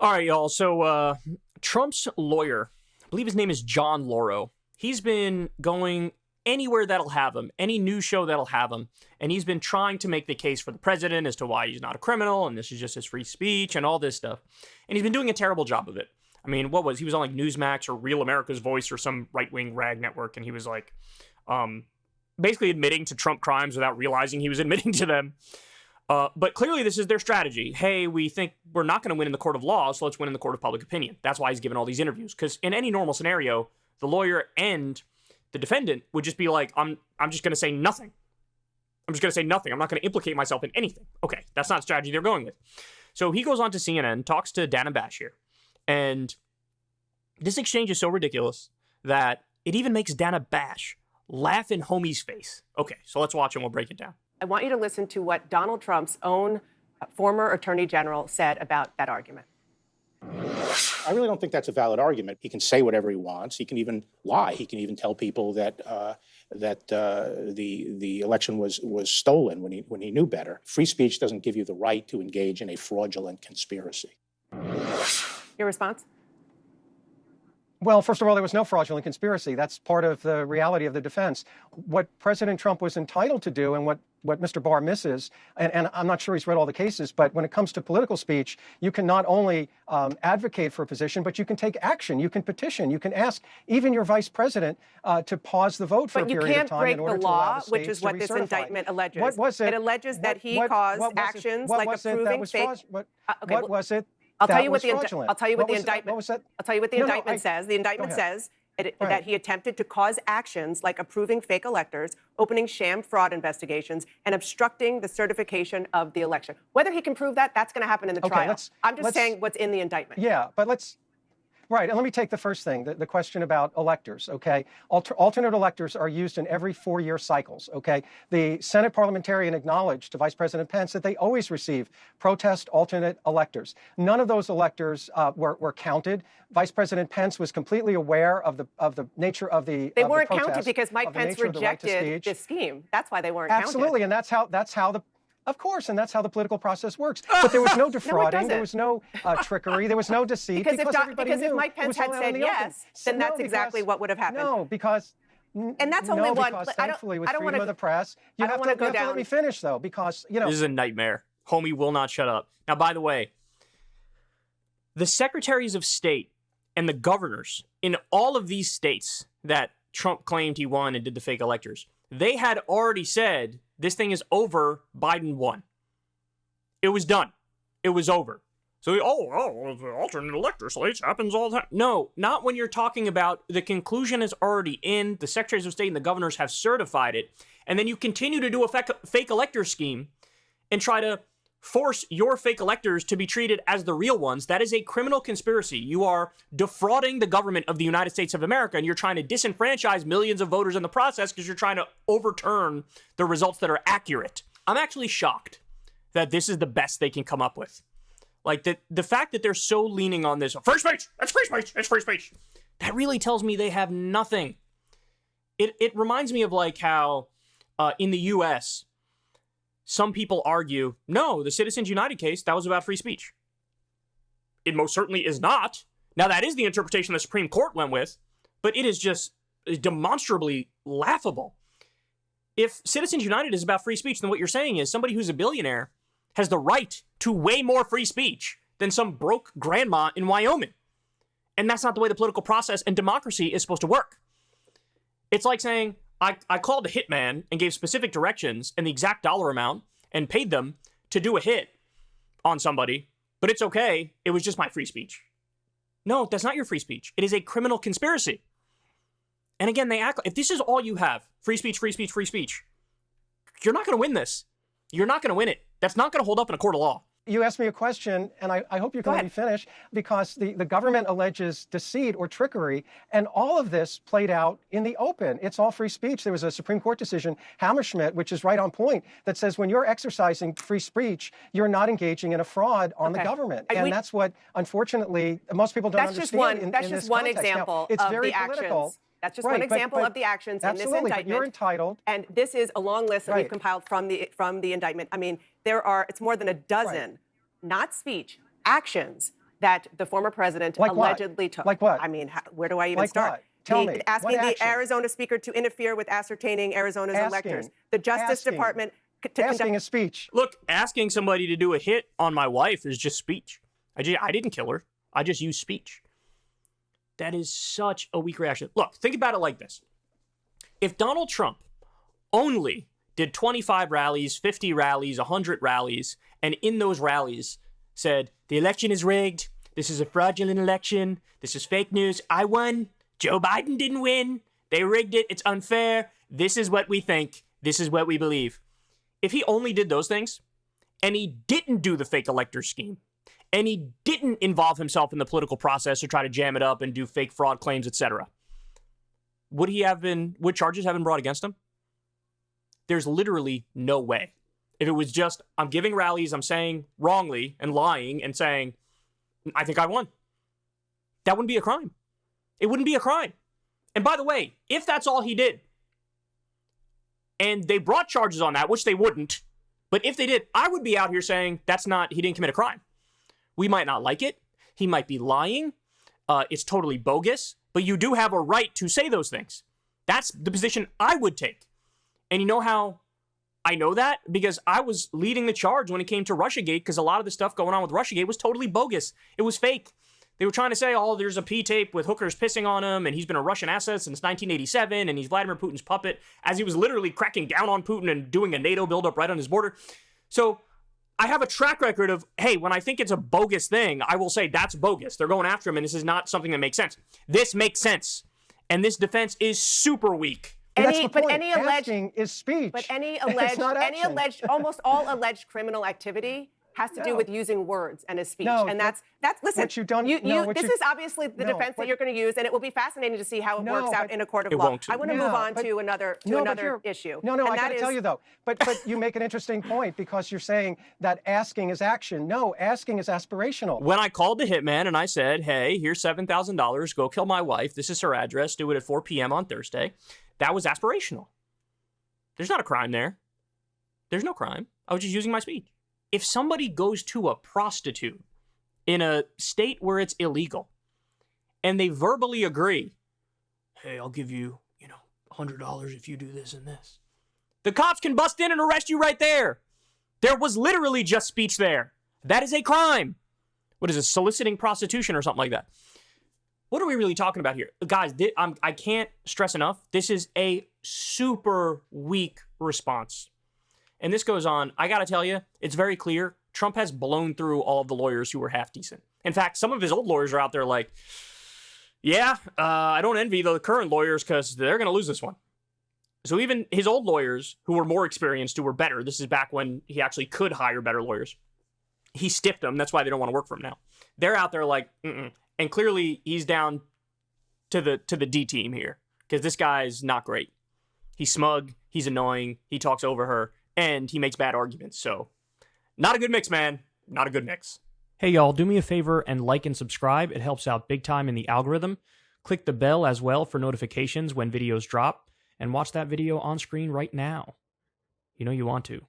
All right, y'all. So Trump's lawyer, I believe his name is John Lauro, he's been going anywhere that'll have him, any news show that'll have him, and he's been trying to make the case for the president as to why he's not a criminal, and this is just his free speech and all this stuff. And he's been doing a terrible job of it. I mean, he was on like Newsmax or Real America's Voice or some right-wing rag network, and he was like basically admitting to Trump crimes without realizing he was admitting to them. But clearly this is their strategy. Hey, we think we're not going to win in the court of law, so let's win in the court of public opinion. That's why he's given all these interviews. Because in any normal scenario, the lawyer and the defendant would just be like, I'm just going to say nothing. I'm just going to say nothing. I'm not going to implicate myself in anything. Okay, that's not a strategy they're going with. So he goes on to CNN, talks to Dana Bashir, and this exchange is so ridiculous that it even makes Dana Bash laugh in homie's face. Okay, so let's watch and we'll break it down. I want you to listen to what Donald Trump's own former attorney general said about that argument. I really don't think that's a valid argument. He can say whatever he wants. He can even lie. He can even tell people that the election was stolen when he knew better. Free speech doesn't give you the right to engage in a fraudulent conspiracy. Your response? Well, first of all, there was no fraudulent conspiracy. That's part of the reality of the defense. What President Trump was entitled to do and what Mr. Barr misses, and I'm not sure he's read all the cases, but when it comes to political speech, you can not only advocate for a position, but you can take action. You can petition. You can ask even your vice president to pause the vote for a period of time in order to allow the states to recertify. But you can't break the law, which is what this indictment alleges. What was it? It alleges that he caused actions like approving fake. What was it? I'll tell you what the indictment says. The indictment says that he attempted to cause actions like approving fake electors, opening sham fraud investigations, and obstructing the certification of the election. Whether he can prove that, that's going to happen in the trial. I'm just saying what's in the indictment. Yeah, but Right, and let me take the first thing, the question about electors, okay? Alternate electors are used in every 4-year cycles, okay? The Senate parliamentarian acknowledged to Vice President Pence that they always receive protest alternate electors. None of those electors were counted. Vice President Pence was completely aware of the nature of the They weren't protest, counted because Mike Pence rejected this scheme. That's why they weren't counted. Absolutely, and that's how the Of course, and that's how the political process works. But there was no defrauding, there was no trickery, there was no deceit. Because if Mike Pence had said yes, then that's exactly what would have happened. No, because and that's only one. Because thankfully, with freedom of the press, you have to let me finish though, because this is a nightmare. Homie will not shut up. Now, by the way, the secretaries of state and the governors in all of these states that Trump claimed he won and did the fake electors, they had already said this thing is over, Biden won. It was done. It was over. So, the alternate elector slates happens all the time. No, not when you're talking about the conclusion is already in, the secretaries of state and the governors have certified it, and then you continue to do a fake elector scheme and try to force your fake electors to be treated as the real ones. That is a criminal conspiracy. You are defrauding the government of the United States of America, and you're trying to disenfranchise millions of voters in the process because you're trying to overturn the results that are accurate. I'm actually shocked that this is the best they can come up with. Like, the fact that they're so leaning on this, free speech, it's free speech, it's free speech, that really tells me they have nothing. It reminds me of like how in the U.S., some people argue, no, the Citizens United case, that was about free speech. It most certainly is not. Now, that is the interpretation the Supreme Court went with, but it is just demonstrably laughable. If Citizens United is about free speech, then what you're saying is somebody who's a billionaire has the right to way more free speech than some broke grandma in Wyoming. And that's not the way the political process and democracy is supposed to work. It's like saying, I called a hitman and gave specific directions and the exact dollar amount and paid them to do a hit on somebody, but it's okay. It was just my free speech. No, that's not your free speech. It is a criminal conspiracy. And again, they act, if this is all you have, free speech, free speech, free speech, you're not going to win this. You're not going to win it. That's not going to hold up in a court of law. You asked me a question, and I hope you can let me finish, because the government alleges deceit or trickery, and all of this played out in the open. It's all free speech. There was a Supreme Court decision, Hammerschmidt, which is right on point, that says when you're exercising free speech, you're not engaging in a fraud on the government. And that's what, unfortunately, most people don't understand. That's just one example of the actions. That's just one example of the actions in this indictment. But you're entitled. And this is a long list that we've compiled from the indictment. I mean, it's more than a dozen, not speech, actions that the former president Like what? allegedly took. Like what? I mean, where do I even Like start? what? Tell me. Asking What the action? Arizona speaker to interfere with ascertaining Arizona's electors. The Justice Department to asking a speech. Look, asking somebody to do a hit on my wife is just speech. I didn't kill her. I just used speech. That is such a weak reaction. Look, think about it like this. If Donald Trump only did 25 rallies, 50 rallies, 100 rallies, and in those rallies said, the election is rigged, this is a fraudulent election, this is fake news, I won, Joe Biden didn't win, they rigged it, it's unfair, this is what we think, this is what we believe. If he only did those things, and he didn't do the fake elector scheme, and he didn't involve himself in the political process or try to jam it up and do fake fraud claims, etc., would charges have been brought against him? There's literally no way. If it was just, I'm giving rallies, I'm saying wrongly and lying and saying, I think I won, that wouldn't be a crime. It wouldn't be a crime. And by the way, if that's all he did, and they brought charges on that, which they wouldn't, but if they did, I would be out here saying he didn't commit a crime. We might not like it. He might be lying. It's totally bogus, but you do have a right to say those things. That's the position I would take. And you know how I know that? Because I was leading the charge when it came to Russiagate, because a lot of the stuff going on with Russiagate was totally bogus. It was fake. They were trying to say, oh, there's a P-tape with hookers pissing on him, and he's been a Russian asset since 1987, and he's Vladimir Putin's puppet, as he was literally cracking down on Putin and doing a NATO buildup right on his border. So I have a track record of, hey, when I think it's a bogus thing, I will say that's bogus. They're going after him, and this is not something that makes sense. This makes sense. And this defense is super weak. Any alleged is speech. But almost all alleged criminal activity has to do with using words and a speech. And that's listen. What you don't, this is obviously the defense that you're going to use, and it will be fascinating to see how it works out in a court of law. I want to move on to another issue. No, I got to tell you though. But you make an interesting point, because you're saying that asking is action. No, asking is aspirational. When I called the hitman and I said, hey, here's $7,000, go kill my wife. This is her address. Do it at 4 p.m. on Thursday. That was aspirational. There's not a crime there. There's no crime. I was just using my speech. If somebody goes to a prostitute in a state where it's illegal and they verbally agree, hey, I'll give you, $100 if you do this and this, the cops can bust in and arrest you right there. There was literally just speech there. That is a crime. What is it, soliciting prostitution or something like that? What are we really talking about here? Guys, I can't stress enough, this is a super weak response. And this goes on, I gotta tell you, it's very clear, Trump has blown through all of the lawyers who were half decent. In fact, some of his old lawyers are out there like, yeah, I don't envy the current lawyers because they're gonna lose this one. So even his old lawyers, who were more experienced, who were better, this is back when he actually could hire better lawyers, he stiffed them, that's why they don't want to work for him now. They're out there like, And clearly he's down to the D team here, because this guy's not great. He's smug, he's annoying, he talks over her, and he makes bad arguments. So, not a good mix, man. Not a good mix. Hey, y'all, do me a favor and like and subscribe. It helps out big time in the algorithm. Click the bell as well for notifications when videos drop, and watch that video on screen right now. You know you want to.